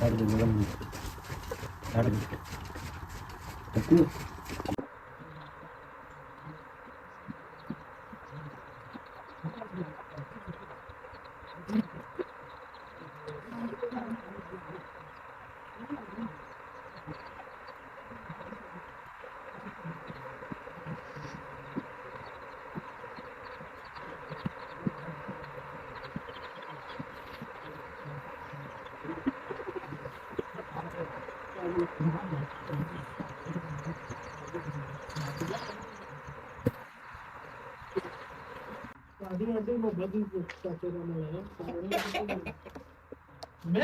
मैं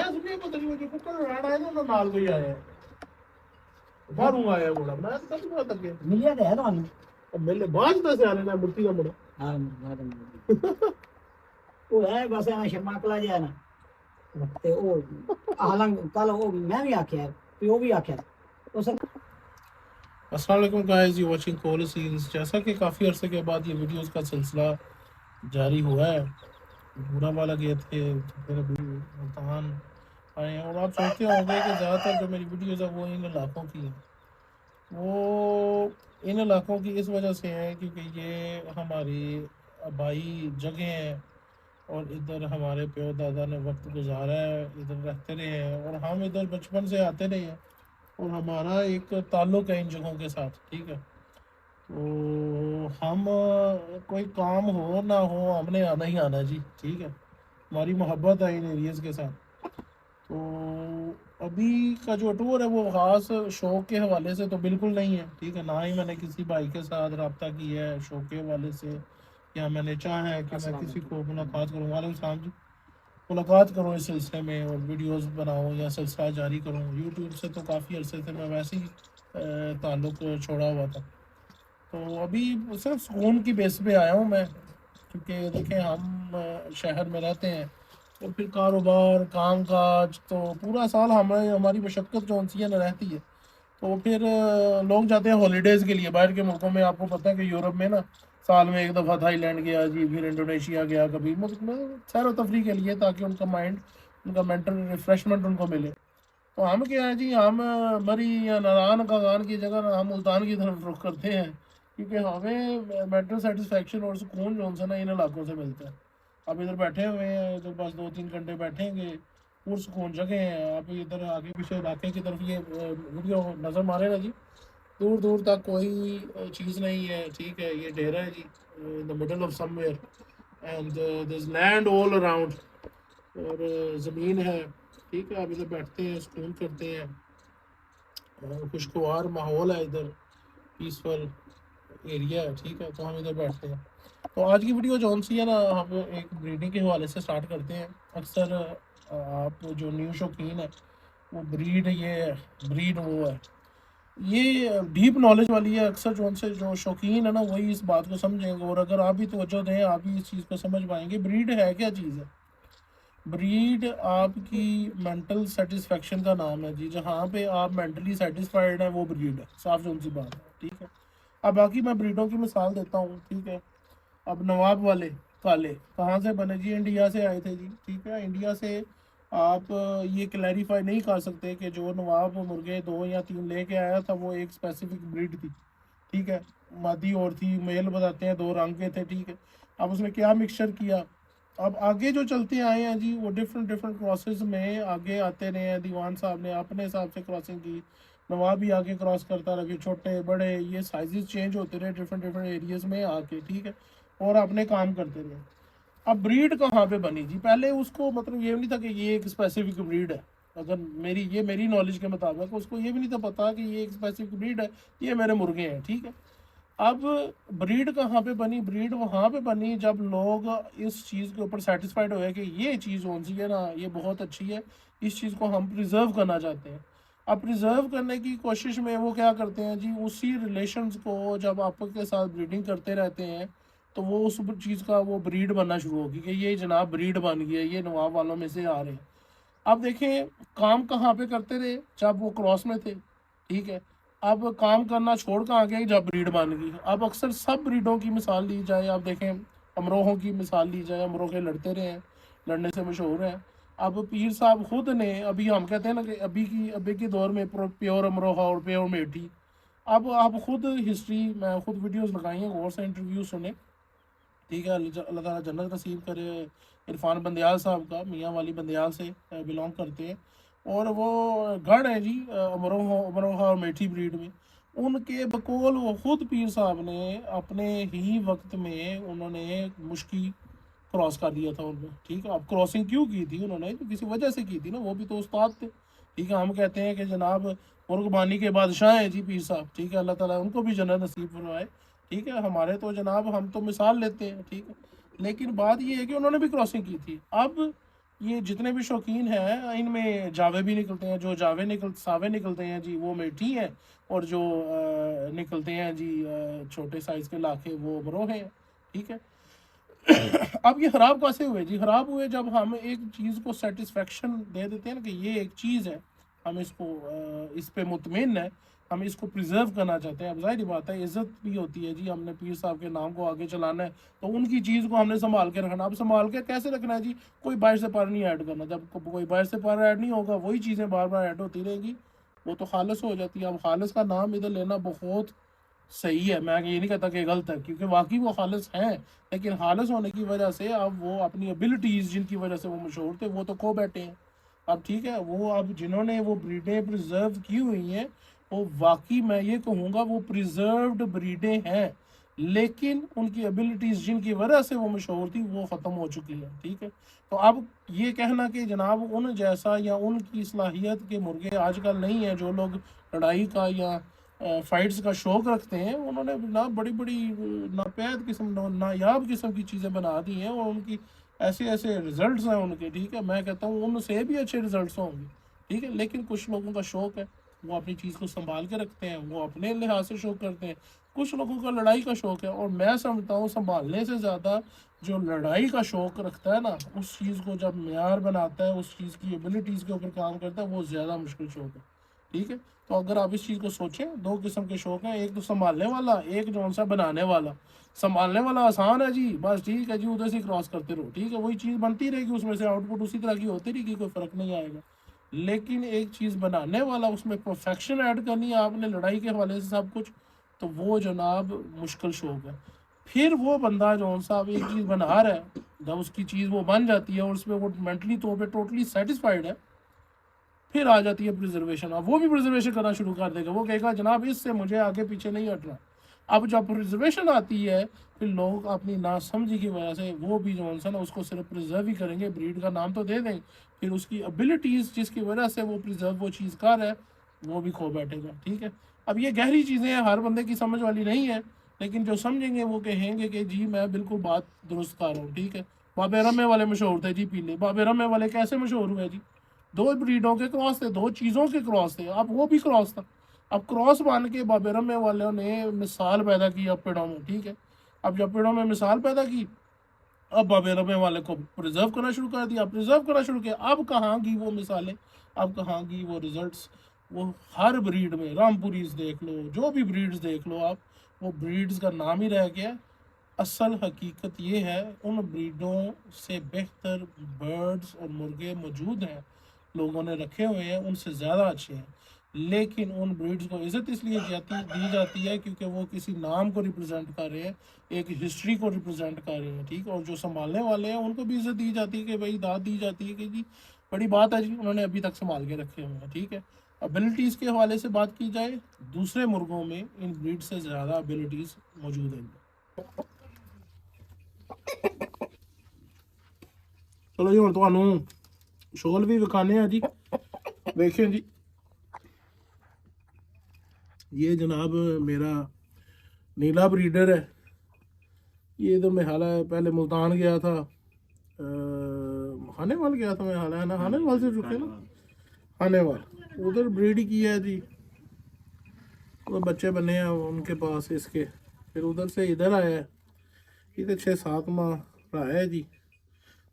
सुनिए पता नहीं मुझे कुकर लड़ा है ना नाल कोई आया बाहरों आया मुड़ा मैं कभी पता लगे मिलिया है ਤੁਹਾਨੂੰ मेले बाज से आने ना मूर्ति का मुड़ा हां ਉਹ ਹੈ ਬਸ ਐ ਸ਼ਰਮਾਕਲਾ ਜਿਹਾ ਨਾ ਤੇ ਉਹ ਹਾਲਾਂ ਕੱਲ ਉਹ ਮੈਂ ਵੀ ਆਖਿਆ ਤੇ ਉਹ ਵੀ ਆਖਿਆ ਉਸ अस्सलाम वालेकुम गाइस, यू वाचिंग कोल सीरीज। जैसा कि काफ़ी अरसे के बाद ये वीडियोस का सिलसिला जारी हुआ है, बुरा वाला गए थे तो फिर अभी मुल्तान आए हैं और आप सोचते होंगे कि ज़्यादातर जो मेरी वीडियोस है वो इन इलाकों की है। वो इन इलाकों की इस वजह से है क्योंकि ये हमारी आबाई जगह है और इधर हमारे प्यो दादा ने वक्त गुजारा है, इधर रहते रहे हैं और हम इधर बचपन से आते रहे हैं और हमारा एक ताल्लुक है इन जगहों के साथ। ठीक है, तो हम कोई काम हो ना हो हमने आना ही आना जी। ठीक है, हमारी मोहब्बत है इन एरियाज के साथ। तो अभी का जो टूर है वो ख़ास शौक़ के हवाले से तो बिल्कुल नहीं है। ठीक है, ना ही मैंने किसी भाई के साथ रब्ता किया है शौक़ के हवाले से, या मैंने चाहा है कि मैं किसी को मुलाकात करूँ, वालेकुम सलाम जी, मुलाकात करूँ इस सिलसिले में और वीडियोस बनाऊँ या सिलसिला जारी करूँ। यूट्यूब से तो काफ़ी अरसे से मैं वैसे ही ताल्लुक़ छोड़ा हुआ था। तो अभी सिर्फ सुकून की बेस पे आया हूँ मैं, क्योंकि देखें हम शहर में रहते हैं और फिर कारोबार काम काज तो पूरा साल हमारी मशक्क़त जो उनसी न रहती है। तो फिर लोग जाते हैं हॉलीडेज़ के लिए बाहर के मुल्कों में। आपको पता है कि यूरोप में ना साल में एक दफ़ा थाईलैंड गया जी, फिर इंडोनेशिया गया, कभी मतलब सैर व तफरी के लिए, ताकि उनका माइंड, उनका मेंटल रिफ़्रेशमेंट उनको मिले। तो हम क्या है जी, हम मरी या नारायण कागान की जगह हम मुल्तान की तरफ रुख करते हैं, क्योंकि हमें मेंटल सेटिस्फेक्शन और सुकून जो उनसे ना इन इलाकों से मिलता है। आप इधर बैठे हुए हैं तो बस 2-3 घंटे बैठेंगे, पुरसुकून जगह हैं। आप इधर आगे पीछे इलाके की तरफ ये वीडियो नज़र मारे ना जी, दूर दूर तक कोई चीज़ नहीं है। ठीक है, ये डेरा है जी in the middle of somewhere and there is land all around और ज़मीन है। ठीक है, आप इधर बैठते हैं, सुकून करते हैं, खुशगवार माहौल है इधर, पीसफुल एरिया है। ठीक है, तो हम इधर बैठते हैं। तो आज की वीडियो जौन सी है ना, हम एक ब्रीडिंग के हवाले से स्टार्ट करते हैं। अक्सर आप जो न्यू शौकीन है वो ब्रीड वो है, ये डीप नॉलेज वाली है। अक्सर जो शौकीन है ना वही इस बात को समझेंगे और अगर आप भी तवज्जो दें आप भी इस चीज़ को समझ पाएंगे। ब्रीड है क्या चीज़ है? ब्रीड आपकी मेंटल सेटिस्फेक्शन का नाम है जी। जहाँ पे आप मेंटली सेटिस्फाइड है वो ब्रीड है, साफ सुन सी बात है। ठीक है, अब बाकी मैं ब्रीडों की मिसाल देता हूँ। ठीक है, अब नवाब वाले काले कहाँ से बने जी? इंडिया से आए थे जी। ठीक है, इंडिया से आप ये क्लैरिफाई नहीं कर सकते कि जो नवाब मुर्गे 2 या 3 लेके आया था वो एक स्पेसिफिक ब्रीड थी। ठीक है, मादी और थी, मेल बताते हैं 2 रंग के थे। ठीक है, अब उसने क्या मिक्सचर किया, अब आगे जो चलते आए हैं जी वो डिफरेंट क्रॉसेस में आगे आते रहे हैं। दीवान साहब ने अपने हिसाब से क्रॉसिंग की, नवाब भी आगे क्रॉस करता रहे, छोटे बड़े ये साइजेस चेंज होते रहे डिफरेंट एरियाज में आके। ठीक है, और अपने काम करते रहे। अब ब्रीड कहाँ पे बनी जी? पहले उसको मतलब ये नहीं था कि ये एक स्पेसिफिक ब्रीड है। अगर मेरी नॉलेज के मुताबिक उसको ये भी नहीं था पता कि ये एक स्पेसिफिक ब्रीड है, ये मेरे मुर्गे हैं। ठीक है, अब ब्रीड कहाँ पे बनी? ब्रीड वहाँ पे बनी जब लोग इस चीज़ के ऊपर सेटिस्फाइड हुए कि ये चीज़ कौन सी है ना, ये बहुत अच्छी है, इस चीज़ को हम प्रिजर्व करना चाहते हैं। अब प्रिजर्व करने की कोशिश में वो क्या करते हैं जी, उसी रिलेशंस को जब आपके साथ ब्रीडिंग करते रहते हैं तो वो उस चीज़ का वो ब्रीड बनना शुरू होगी कि ये जनाब ब्रीड बन गई है, ये नवाब वालों में से आ रहे हैं। अब देखें काम कहाँ पे करते रहे? जब वो क्रॉस में थे। ठीक है, अब काम करना छोड़ कर आ गए जब ब्रीड बन गई। अब अक्सर सब ब्रीडों की मिसाल ली जाए, आप देखें अमरोहों की मिसाल ली जाए, अमरोहे लड़ते रहे हैं, लड़ने से मशहूर हैं। अब पीर साहब खुद ने, अभी हम कहते हैं ना कि अभी के दौर में प्योर अमरोहा और प्योर मेठी, अब आप खुद हिस्ट्री, मैं खुद वीडियोस लगाई हैं, गौर से इंटरव्यू सुने, ठीक है। अल्लाह ताला जन्नत नसीब करे। इरफान बंदयाल साहब का, मियाँ वाली बंदयाल से बिलोंग करते हैं, और वो गढ़ है जी अमरोहा और मेठी ब्रीड में। उनके बकौल वो खुद पीर साहब ने अपने ही वक्त में उन्होंने मुश्की क्रॉस कर दिया था उनमें, ठीक है। अब क्रॉसिंग क्यों की थी उन्होंने, तो किसी वजह से की थी ना, वो भी तो उस्ताद थे, ठीक है। हम कहते हैं कि जनाब मुर्गबानी के बादशाह हैं जी पीर साहब, ठीक है। अल्लाह ताला उनको भी जन्नत नसीब फरमाए, ठीक है। हमारे तो जनाब हम तो मिसाल लेते हैं, ठीक है। लेकिन बात ये है कि उन्होंने भी क्रॉसिंग की थी। अब ये जितने भी शौकीन हैं इनमें जावे भी निकलते हैं, जो सावे निकलते हैं जी वो मेठी हैं, और जो निकलते हैं जी छोटे साइज़ के लाखे वो बरोहे हैं, ठीक है। अब ये ख़राब कैसे हुए जी? ख़राब हुए जब हम एक चीज़ को सेटिस्फेक्शन दे देते हैं ना कि ये एक चीज़ है, हम इसको इस पे मुतमिन है, हम इसको प्रिजर्व करना चाहते हैं। अब ज़ाहिर बात है इज़्ज़त भी होती है जी, हमने पीर साहब के नाम को आगे चलाना है, तो उनकी चीज़ को हमने संभाल के रखना। अब संभाल के कैसे रखना है जी? कोई बाहर से पार नहीं ऐड करना, जब कोई बाहर से पार ऐड नहीं होगा वही चीज़ें बार बार ऐड होती रहेंगी, वो तो खालिस हो जाती है। अब खालिस का नाम इधर लेना बहुत सही है, मैं ये नहीं कहता कि गलत है, क्योंकि वाकई वो खालिस हैं, लेकिन खालिस होने की वजह से अब वो अपनी एबिलिटीज़ जिनकी वजह से वो मशहूर थे वो तो खो बैठे हैं। अब ठीक है, वो अब जिन्होंने वो ब्रीडें प्रिजर्व की हुई हैं, वो वाकई मैं ये कहूँगा वो प्रिजर्व्ड ब्रीडें हैं, लेकिन उनकी एबिलिटीज़ जिनकी वजह से वो मशहूर थी वो ख़त्म हो चुकी है, ठीक है। तो अब ये कहना कि जनाब उन जैसा या उनकी सलाहियत के मुर्गे आजकल नहीं हैं, जो लोग लड़ाई का या फाइट्स का शौक़ रखते हैं, उन्होंने ना बड़ी बड़ी नापैद किस्म नायाब किस्म की चीज़ें बना दी हैं, और उनकी ऐसे ऐसे रिजल्ट्स हैं उनके, ठीक है। मैं कहता हूँ उनसे भी अच्छे रिजल्ट्स होंगे, ठीक है। लेकिन कुछ लोगों का शौक़ है, वो अपनी चीज़ को संभाल के रखते हैं, वो अपने लिहाज से शौक़ करते हैं। कुछ लोगों का लड़ाई का शौक़ है, और मैं समझता हूँ संभालने से ज़्यादा जो लड़ाई का शौक़ रखता है ना, उस चीज़ को जब मेयार बनाता है, उस चीज़ की एबिलिटीज़ के ऊपर काम करता है, वो ज़्यादा मुश्किल शौक़ है, ठीक है। तो अगर आप इस चीज़ को सोचें, दो किस्म के शौक़ हैं, एक तो संभालने वाला, एक जो सा बनाने वाला। संभालने वाला आसान है जी, बस ठीक है जी, उधर से क्रॉस करते रहो, ठीक है, वही चीज़ बनती रहेगी, उसमें से आउटपुट उसी तरह की होती रहेगी, कोई फ़र्क नहीं आएगा। लेकिन एक चीज़ बनाने वाला, उसमें परफेक्शन ऐड करनी है आपने लड़ाई के हवाले से सब कुछ, तो वो जनाब मुश्किल शौक़ है। फिर वो बंदा जो सा अब एक चीज़ बना रहा है, जब उसकी चीज़ वो बन जाती है और उसमें वो मेंटली तौर पे टोटली सेटिस्फाइड है, फिर आ जाती है प्रिजर्वेशन। अब वो भी प्रिजर्वेशन करना शुरू कर देगा, वो कहेगा जनाब इससे मुझे आगे पीछे नहीं हटना। अब जब प्रिजर्वेशन आती है, फिर लोग अपनी नासमझी की वजह से वो भी जो है ना उसको सिर्फ प्रिजर्व ही करेंगे, ब्रीड का नाम तो दे देंगे, फिर उसकी एबिलिटीज़ जिसकी वजह से वो प्रिजर्व वो चीज़ कर है वो भी खो बैठेगा, ठीक है। अब ये गहरी चीज़ें हैं, हर बंदे की समझ वाली नहीं है, लेकिन जो समझेंगे वो कहेंगे कि जी मैं बिल्कुल बात दुरुस्त कर रहा हूँ, ठीक है। बाबे रमे वाले मशहूर थे जी पीले, बाबे रमे वाले कैसे मशहूर हुए जी? दो ब्रीडों के क्रॉस थे, दो चीज़ों के क्रॉस थे, अब वो भी क्रॉस था। अब क्रॉस बन के बाबे रमे वालों ने मिसाल पैदा की अपेड़ों में, ठीक है। अब जब पेड़ों में मिसाल पैदा की, अब बाबे रमे वाले को प्रिजर्व करना शुरू कर दिया, प्रिजर्व करना शुरू किया। अब कहाँ गई वो मिसालें, अब कहाँ गई वो रिजल्ट्स? वो हर ब्रीड में, रामपुरीज देख लो, जो भी ब्रीड्स देख लो आप, वो ब्रीड्स का नाम ही रह गया। असल हकीकत ये है उन ब्रीडों से बेहतर बर्ड्स और मुर्गे मौजूद हैं, लोगों ने रखे हुए हैं, उनसे ज़्यादा अच्छे हैं, लेकिन उन ब्रीड्स को इज़्ज़त इसलिए दी जाती है क्योंकि वो किसी नाम को रिप्रेजेंट कर रहे हैं, एक हिस्ट्री को रिप्रेजेंट कर रहे हैं, ठीक। और जो संभालने वाले हैं उनको भी इज़्ज़त दी जाती है कि भाई दाद दी जाती है कि जी बड़ी बात है जी, उन्होंने अभी तक संभाल के रखे हुए हैं, ठीक है। एबिलिटीज़ के हवाले से बात की जाए, दूसरे मुर्गों में इन ब्रीड से ज़्यादा एबिलिटीज़ मौजूद हैं। चलो जी हम तो शोल भी विखाने हैं जी, देखें जी, ये जनाब मेरा नीला ब्रीडर है, ये तो मैं हाल है पहले मुल्तान गया था, खानेवाल गया था मैं, हाल है ना खानेवाल से रुके ना, खानेवाल उधर ब्रीड किया है जी, तो बच्चे बने हैं उनके पास इसके, फिर उधर से इधर आया है, इधर 6-7 माह रहा है जी।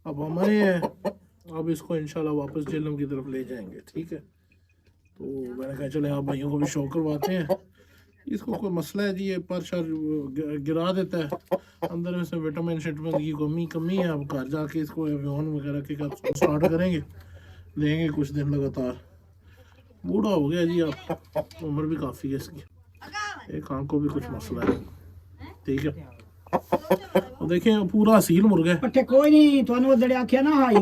अब हम आए हैं, अब इसको इंशाल्लाह वापस जेलम की तरफ ले जाएंगे, ठीक है। तो मैंने कहा चले आप भाइयों को भी शो करवाते हैं। इसको कोई मसला है जी, ये पर शर गिरा देता है अंदर, इसमें विटामिन शिटामिन की कमी है। अब घर जाके इसको एवियन वगैरह के स्टार्ट करेंगे, लेंगे कुछ दिन लगातार। बूढ़ा हो गया जी, आप उम्र भी काफ़ी है इसकी, एक आंख को भी कुछ मसला है, ठीक है। तो देखें पूरा असील मुर्गा है, पट्टे कोई नहीं तुहानू जड़े आख्या ना हाई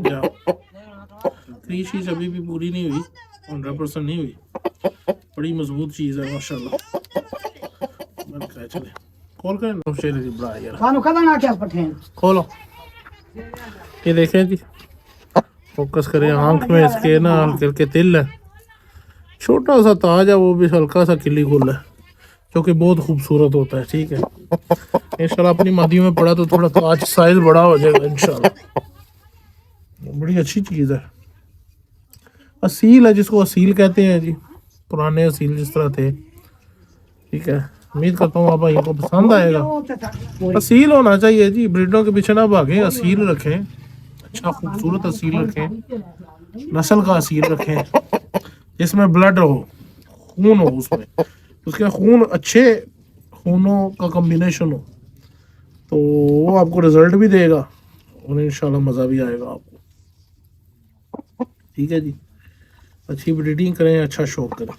क्रीज चीज अभी भी पूरी नहीं हुई, 100% नहीं हुई, बड़ी मजबूत चीज़ है माशाल्लाह। चले खोल कर यार, तुहानू कदा ना आख्या पट्टे खोलो। ये देखें जी, फोकस करें आंख में इसके ना, हल्के हल्के तिल है, छोटा सा ताज है, वो भी हल्का सा किली खुल है, जो कि बहुत खूबसूरत होता है, ठीक है। इंशाल्लाह अपनी मदी में पड़ा तो थोड़ा ताज साइज बड़ा हो जाएगा इंशाल्लाह, बड़ी अच्छी चीज़ है। असील है, जिसको असील कहते हैं जी, पुराने असील जिस तरह थे, ठीक है। उम्मीद करता हूँ आप भाई को पसंद आएगा। असील होना चाहिए जी, ब्रीडों के पीछे ना भागें, असील रखें, अच्छा खूबसूरत असील रखें, नस्ल का असील रखें, जिसमें ब्लड हो, खून हो, उसमें उसके खून अच्छे खूनों का कॉम्बिनेशन हो, तो वो आपको रिजल्ट भी देगा और इंशाल्लाह मज़ा भी आएगा आपको, ठीक है जी। अच्छी ब्रीडिंग करें, अच्छा शौक करें।